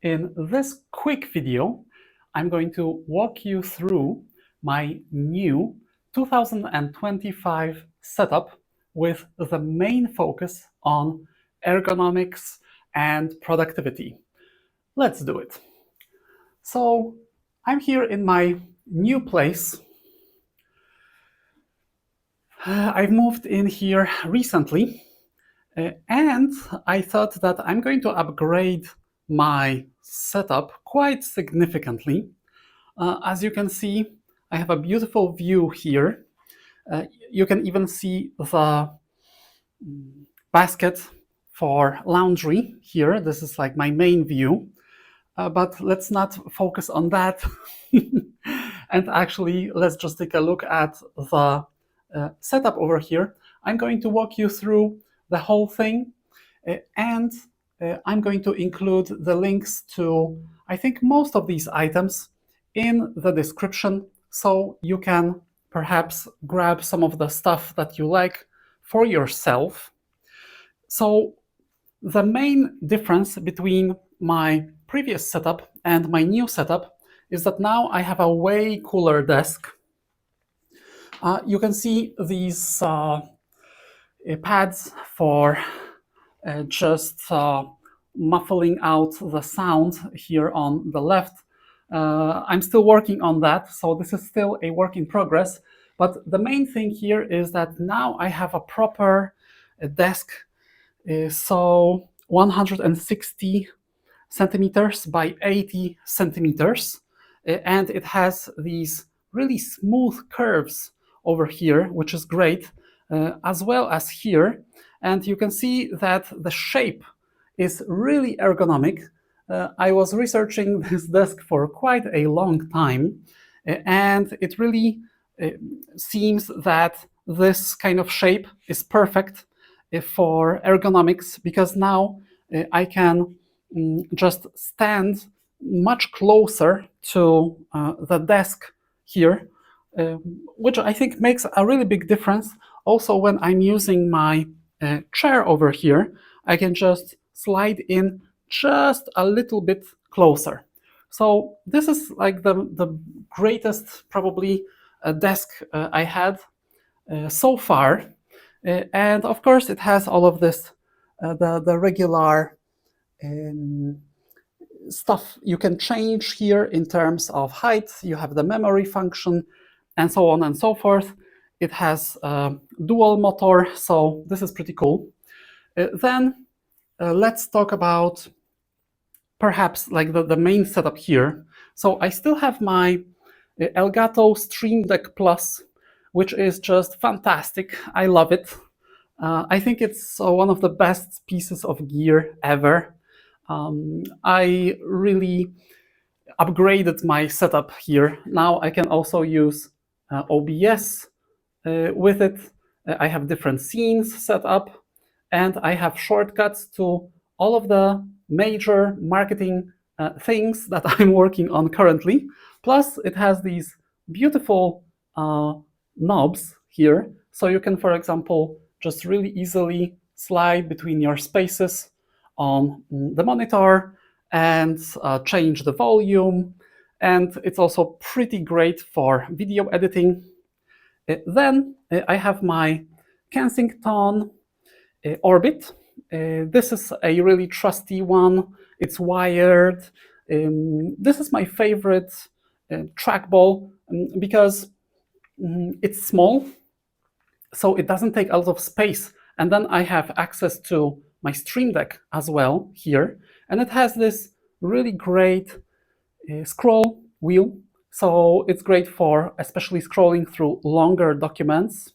In this quick video, I'm going to walk you through my new 2025 setup with the main focus on ergonomics and productivity. Let's do it. So I'm here in my new place. I've moved in here recently, and I thought that I'm going to upgrade my setup quite significantly. As you can see, I have a beautiful view here. You can even see the basket for laundry here. This is like my main view, but let's not focus on that. And actually, let's just take a look at the setup over here. I'm going to walk you through the whole thing, and I'm going to include the links to, I think, most of these items in the description, so you can perhaps grab some of the stuff that you like for yourself. So the main difference between my previous setup and my new setup is that now I have a way cooler desk. You can see these pads for just muffling out the sound here on the left. I'm still working on that, so this is still a work in progress. But the main thing here is that now I have a proper desk. So 160 centimeters by 80 centimeters. And it has these really smooth curves over here, which is great, as well as here. And you can see that the shape is really ergonomic. I was researching this desk for quite a long time, and it really seems that this kind of shape is perfect for ergonomics, because now I can just stand much closer to the desk here, which I think makes a really big difference. Also, when I'm using my chair over here, I can just slide in just a little bit closer. So this is like the greatest probably desk I had so far. And of course, it has all of this, the regular stuff you can change here in terms of height. You have the memory function and so on and so forth. It has dual motor, so this is pretty cool. Then let's talk about perhaps like the main setup here. So I still have my Elgato Stream Deck Plus, which is just fantastic. I love it. I think it's one of the best pieces of gear ever. I really upgraded my setup here. Now I can also use OBS with it. I have different scenes set up, and I have shortcuts to all of the major marketing things that I'm working on currently. Plus, it has these beautiful knobs here, so you can, for example, just really easily slide between your spaces on the monitor and change the volume. And it's also pretty great for video editing. Then I have my Kensington Orbit. This is a really trusty one. It's wired. This is my favorite trackball because it's small, so it doesn't take a lot of space. And then I have access to my Stream Deck as well here. And it has this really great scroll wheel. So it's great for especially scrolling through longer documents.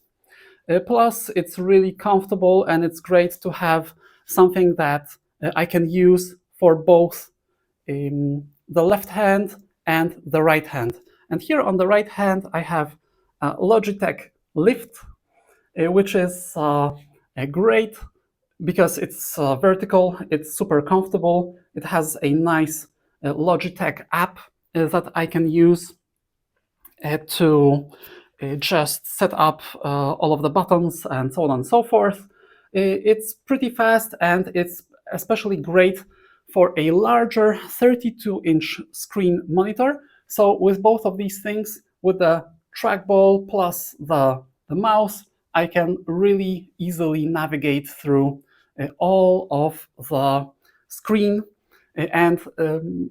Plus, it's really comfortable, and it's great to have something that I can use for both the left hand and the right hand. And here on the right hand, I have Logitech Lift, which is great because it's vertical, it's super comfortable. It has a nice Logitech app that I can use to just set up all of the buttons and so on and so forth. It's pretty fast, and it's especially great for a larger 32-inch screen monitor. So with both of these things, with the trackball plus the mouse, I can really easily navigate through all of the screen and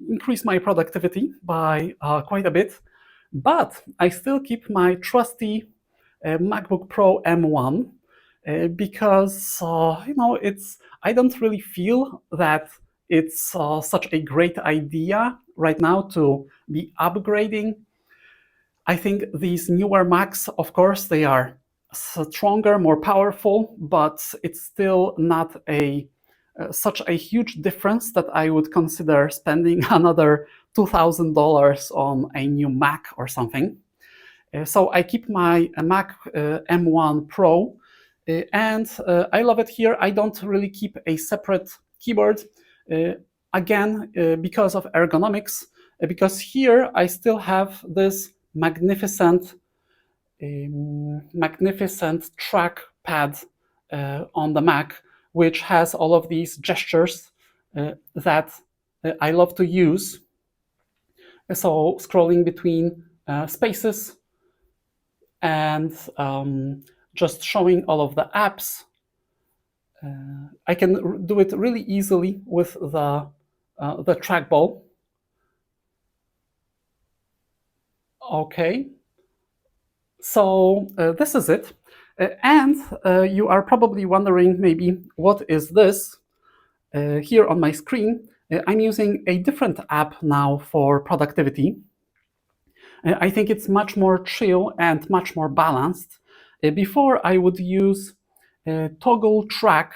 increase my productivity by quite a bit. But I still keep my trusty MacBook Pro M1 because I don't really feel that it's such a great idea right now to be upgrading. I think these newer Macs, of course, they are stronger, more powerful, but it's still not such a huge difference that I would consider spending another $2,000 on a new Mac or something. So I keep my Mac M1 Pro, and I love it here. I don't really keep a separate keyboard, again, because of ergonomics, because here I still have this magnificent trackpad on the Mac, which has all of these gestures that I love to use. So scrolling between spaces and just showing all of the apps. I can do it really easily with the trackball. Okay, so this is it. And you are probably wondering maybe, what is this? Here on my screen, I'm using a different app now for productivity. I think it's much more chill and much more balanced. Before I would use toggle track,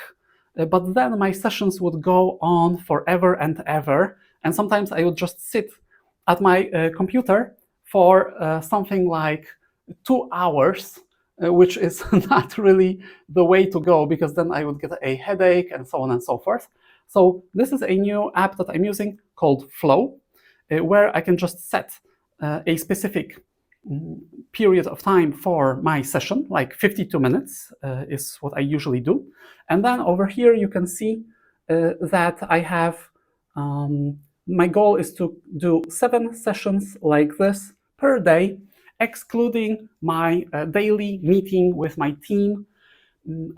but then my sessions would go on forever and ever. And sometimes I would just sit at my computer for something like 2 hours, which is not really the way to go, because then I would get a headache and so on and so forth. So this is a new app that I'm using called Flow, where I can just set a specific period of time for my session, like 52 minutes is what I usually do. And then over here you can see that I have, my goal is to do 7 sessions like this per day, excluding my daily meeting with my team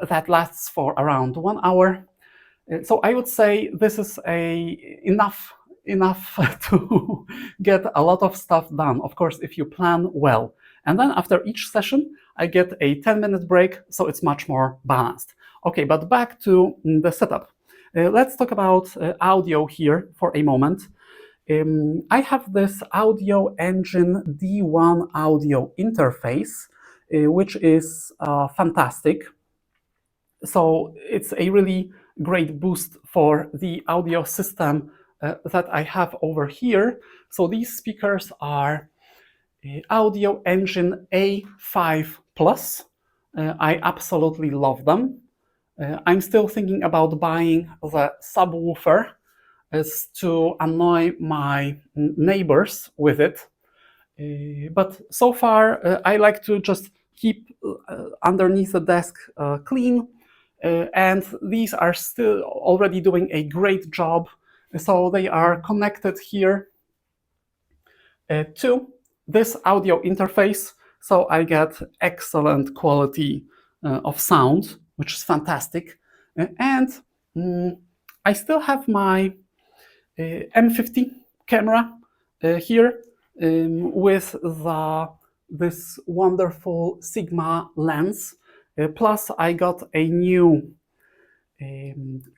that lasts for around 1 hour. So I would say this is enough to get a lot of stuff done, of course, if you plan well. And then after each session, I get a 10-minute break, so it's much more balanced. Okay, but back to the setup. Let's talk about audio here for a moment. I have this Audio Engine D1 audio interface, which is fantastic. So it's a really great boost for the audio system that I have over here. So these speakers are Audio Engine A5 Plus. I absolutely love them. I'm still thinking about buying the subwoofer to annoy my neighbors with it. But so far, I like to just keep underneath the desk clean. And these are still already doing a great job. So they are connected here to this audio interface. So I get excellent quality of sound, which is fantastic. And I still have my M50 camera here with this wonderful Sigma lens. Plus I got a new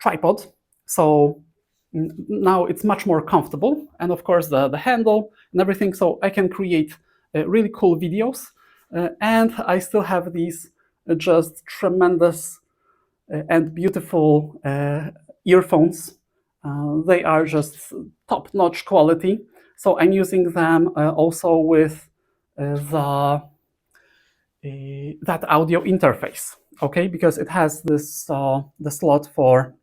tripod, so now it's much more comfortable, and of course the handle and everything, so I can create really cool videos. And I still have these just tremendous and beautiful earphones. They are just top-notch quality. So I'm using them also with that audio interface, okay? Because it has this the slot for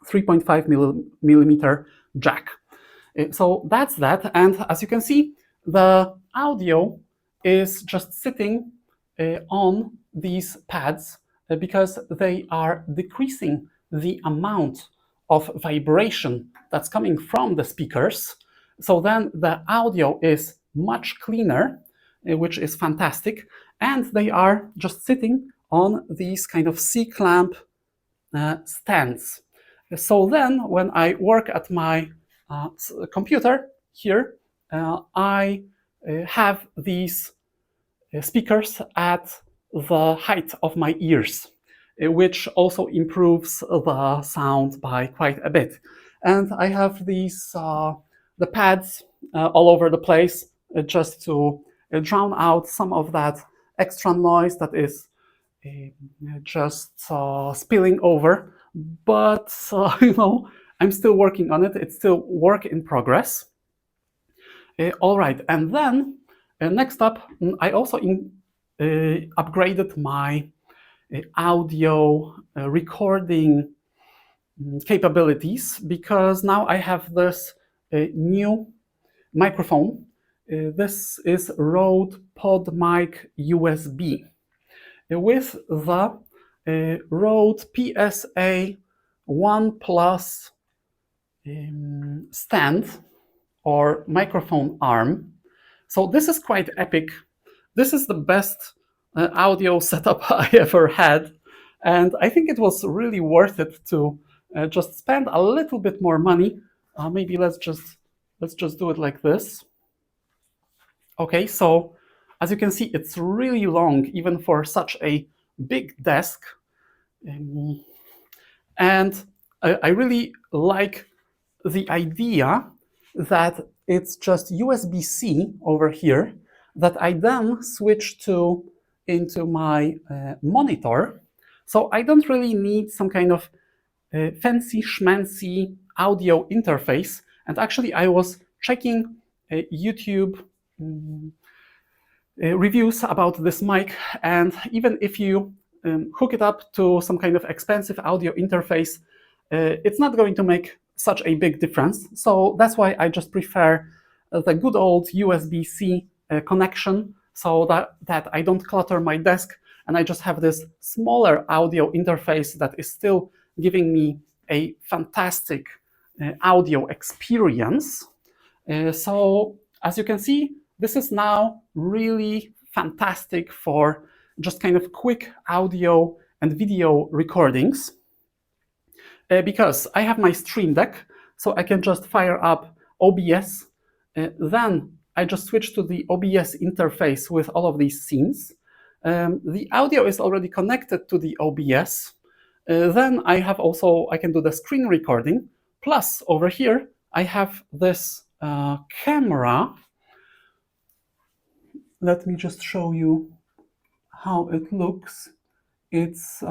3.5 millimeter jack. So that's that. And as you can see, the audio is just sitting on these pads because they are decreasing the amount of vibration that's coming from the speakers. So then the audio is much cleaner, which is fantastic. And they are just sitting on these kind of C-clamp stands. So then when I work at my computer here, I have these speakers at the height of my ears, which also improves the sound by quite a bit. And I have these the pads all over the place just to drown out some of that extra noise that is just spilling over. But you know, I'm still working on it. It's still work in progress. All right, and then next up, I also upgraded my audio recording capabilities, because now I have this new microphone. This is Rode PodMic USB with the Rode PSA 1 Plus stand or microphone arm. So this is quite epic. This is the best audio setup I ever had, and I think it was really worth it to just spend a little bit more money. Maybe let's just do it like this. Okay, so as you can see, it's really long, even for such a big desk. And I really like the idea that it's just USB-C over here that I then switch into my monitor. So I don't really need some kind of fancy schmancy audio interface. And actually, I was checking YouTube reviews about this mic, and even if you hook it up to some kind of expensive audio interface, it's not going to make such a big difference. So that's why I just prefer the good old USB-C connection, so that I don't clutter my desk, and I just have this smaller audio interface that is still giving me a fantastic audio experience. So as you can see, this is now really fantastic for just kind of quick audio and video recordings, because I have my Stream Deck, so I can just fire up OBS. Then I just switch to the OBS interface with all of these scenes. The audio is already connected to the OBS. Then I can do the screen recording. Plus, over here, I have this camera. Let me just show you how it looks. It's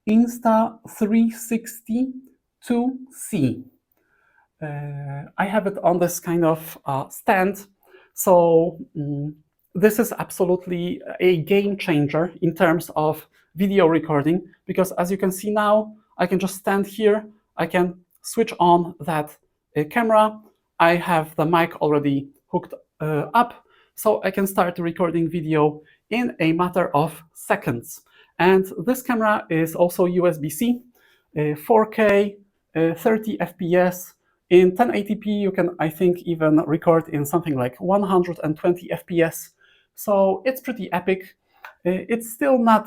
Insta360 2C. I have it on this kind of stand. So this is absolutely a game changer in terms of video recording, because as you can see now, I can just stand here, I can switch on that camera, I have the mic already hooked up, so I can start recording video in a matter of seconds. And this camera is also USB-C, 4K, 30 FPS. In 1080p, you can, I think, even record in something like 120 FPS. So it's pretty epic. It's still not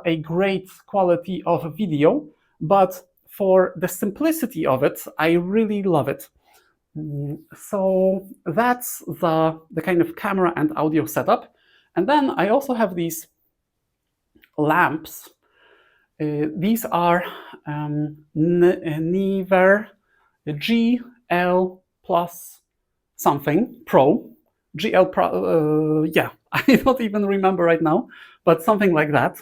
a great quality of video, but for the simplicity of it, I really love it. So that's the kind of camera and audio setup. And then I also have these lamps. These are Never GL plus something Pro. GL Pro, yeah, I don't even remember right now, but something like that.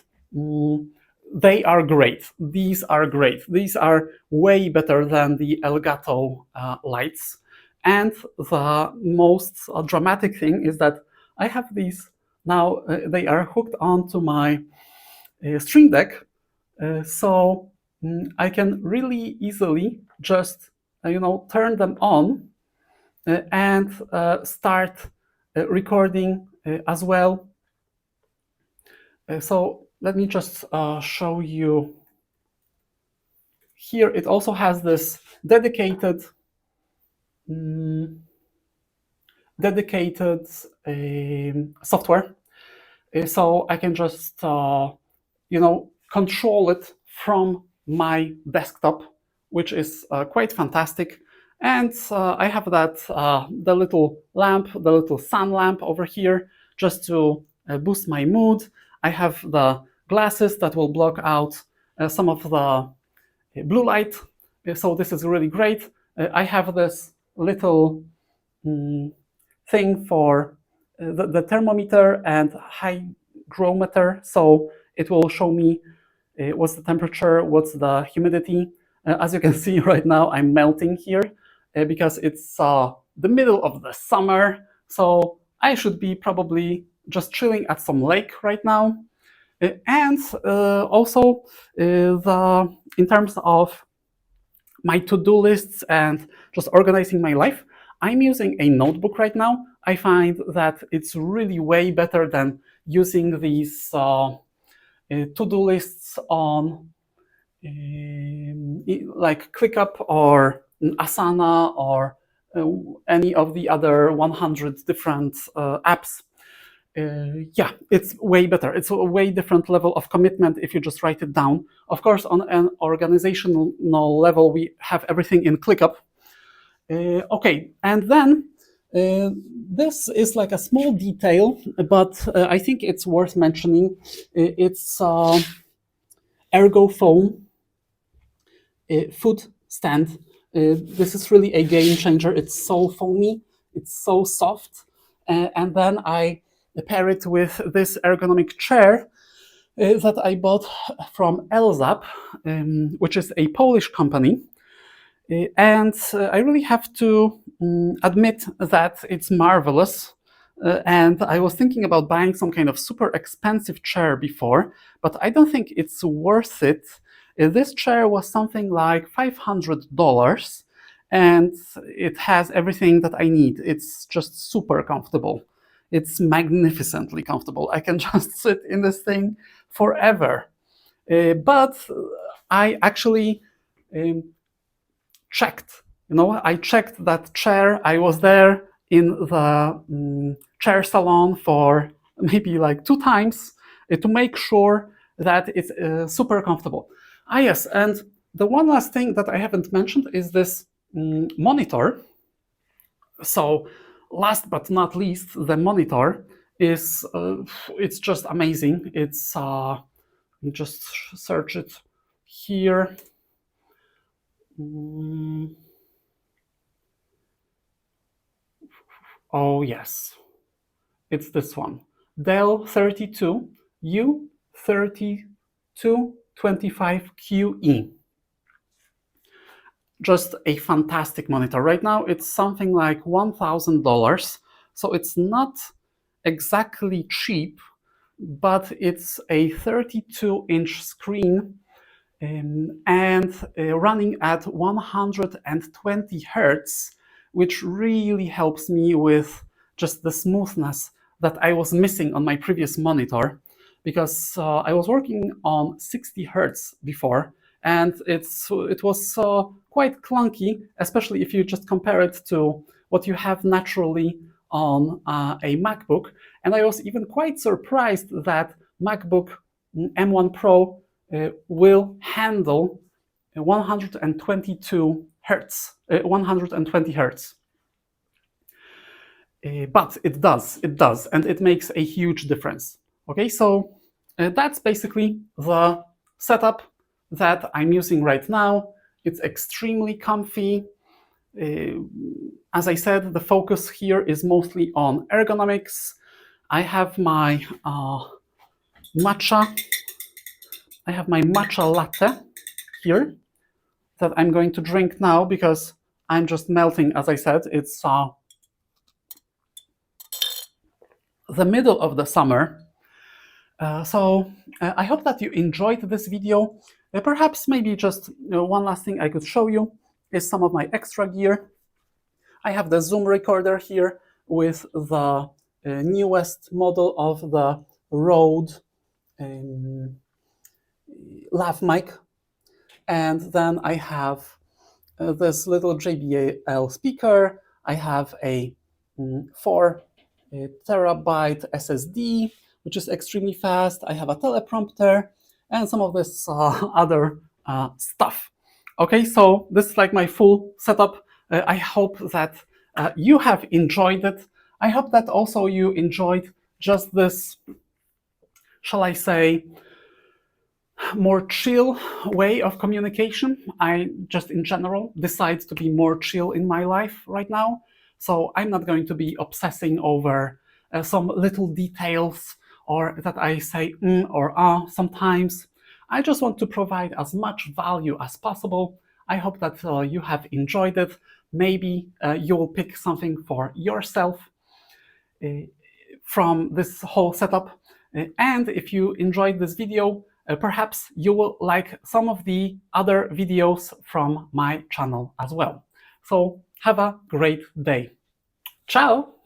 They are great. These are great. These are way better than the Elgato lights. And the most dramatic thing is that I have these now, they are hooked onto my Stream Deck, so I can really easily just turn them on and start recording as well. So let me just show you here it also has this dedicated software, so I can just control it from my desktop, which is quite fantastic. And I have that the little lamp, the little sun lamp over here, just to boost my mood. I have the glasses that will block out some of the blue light, so this is really great. I have this little thing for the thermometer and hygrometer, so it will show me what's the temperature, what's the humidity. As you can see right now, I'm melting here because it's the middle of the summer, so I should be probably just chilling at some lake right now. And also, in terms of my to-do lists and just organizing my life, I'm using a notebook right now. I find that it's really way better than using these to-do lists on like ClickUp or Asana or any of the other 100 different apps. Yeah, it's way better. It's a way different level of commitment if you just write it down. Of course, on an organizational level, we have everything in ClickUp. Okay, and then this is like a small detail, but I think it's worth mentioning. It's Ergo foam food stand. This is really a game changer. It's so foamy, it's so soft, and then I pair it with this ergonomic chair that I bought from Elzap, which is a Polish company. And I really have to admit that it's marvelous. And I was thinking about buying some kind of super expensive chair before, but I don't think it's worth it. This chair was something like $500, and it has everything that I need. It's just super comfortable. It's magnificently comfortable. I can just sit in this thing forever. But I actually checked. I checked that chair. I was there in the chair salon for maybe like 2 times to make sure that it's super comfortable. Yes, and the one last thing that I haven't mentioned is this monitor. So last but not least, the monitor is it's just amazing. It's you just search it here. Oh yes, it's this one, Dell 32 U3225QE. Just a fantastic monitor. Right now it's something like $1,000, so it's not exactly cheap, but it's a 32-inch screen and running at 120 hertz, which really helps me with just the smoothness that I was missing on my previous monitor, because I was working on 60 hertz before, and it was quite clunky, especially if you just compare it to what you have naturally on a MacBook. And I was even quite surprised that MacBook M1 Pro will handle 122 hertz, 120 hertz. But it does, and it makes a huge difference. Okay, so that's basically the setup that I'm using right now. It's extremely comfy. As I said, the focus here is mostly on ergonomics. I have my matcha latte here that I'm going to drink now because I'm just melting. As I said, it's the middle of the summer. So I hope that you enjoyed this video. Perhaps maybe just one last thing I could show you is some of my extra gear. I have the Zoom recorder here with the newest model of the Rode lav mic. And then I have this little JBL speaker. I have a 4 terabyte SSD, which is extremely fast. I have a teleprompter and some of this other stuff. Okay, so this is like my full setup. I hope that you have enjoyed it. I hope that also you enjoyed just this, shall I say, more chill way of communication. I just in general decide to be more chill in my life right now. So I'm not going to be obsessing over some little details or that I say or sometimes. I just want to provide as much value as possible. I hope that you have enjoyed it. Maybe you will pick something for yourself from this whole setup. And if you enjoyed this video, perhaps you will like some of the other videos from my channel as well. So have a great day. Ciao!